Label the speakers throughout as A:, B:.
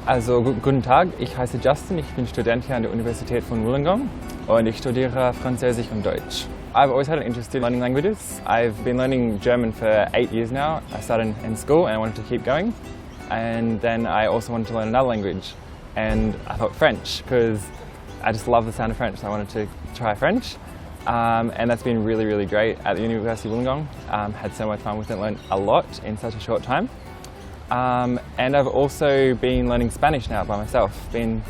A: Also guten Tag, ich heiße Justin, ich bin Student hier an der Universität von Wollongong und ich studiere Französisch und Deutsch. I've always had an interest in learning languages. I've been learning German for 8 years now. I started in school and I wanted to keep going. And then I also wanted to learn another language. And I thought French, because I just love the sound of French, so I wanted to try French. And that's been really, really great at the University of Wollongong. Had so much fun with it, learned a lot in such a short time. And I've also been learning Spanish now by myself. Been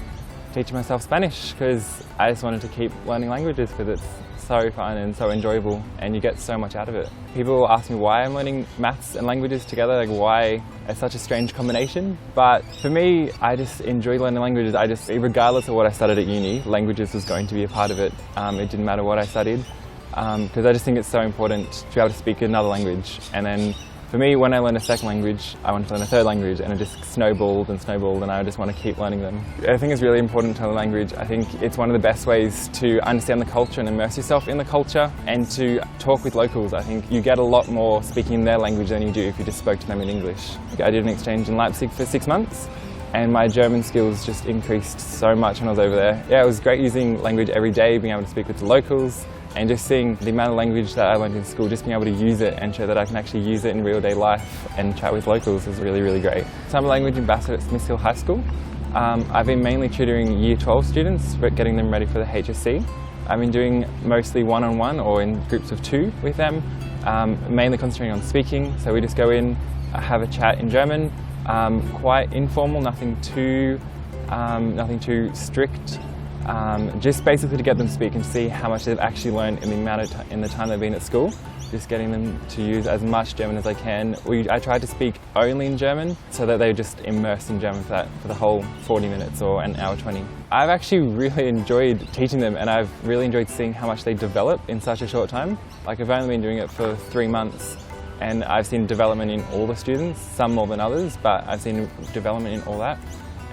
A: teaching myself Spanish because I just wanted to keep learning languages because it's so fun and so enjoyable and you get so much out of it. People ask me why I'm learning maths and languages together, like why it's such a strange combination. But for me, I just enjoy learning languages. Regardless of what I studied at uni, languages was going to be a part of it. It didn't matter what I studied because I just think it's so important to be able to speak another language. And then for me, when I learned a second language, I wanted to learn a third language and it just snowballed and snowballed and I just want to keep learning them. I think it's really important to learn a language. I think it's one of the best ways to understand the culture and immerse yourself in the culture and to talk with locals. I think you get a lot more speaking their language than you do if you just spoke to them in English. I did an exchange in Leipzig for 6 months and my German skills just increased so much when I was over there. Yeah, it was great using language every day, being able to speak with the locals, and just seeing the amount of language that I learned in school, just being able to use it and show that I can actually use it in real day life and chat with locals is really, really great. So I'm a language ambassador at Smith Hill High School. I've been mainly tutoring Year 12 students, getting them ready for the HSC. I've been doing mostly one-on-one or in groups of 2 with them, mainly concentrating on speaking. So we just go in, have a chat in German, quite informal, nothing too strict. Just basically to get them to speak and see how much they've actually learned in the time they've been at school. Just getting them to use as much German as I can. I tried to speak only in German so that they're just immersed in German for the whole 40 minutes or an hour 20. I've actually really enjoyed teaching them and I've really enjoyed seeing how much they develop in such a short time. Like I've only been doing it for 3 months and I've seen development in all the students, some more than others, but I've seen development in all that.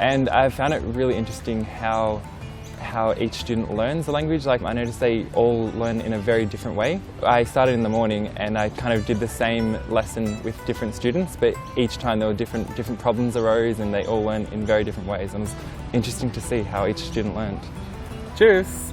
A: And I've found it really interesting how each student learns the language. Like I noticed they all learn in a very different way. I started in the morning and I kind of did the same lesson with different students, but each time there were different problems arose and they all learned in very different ways. And it was interesting to see how each student learned. Cheers!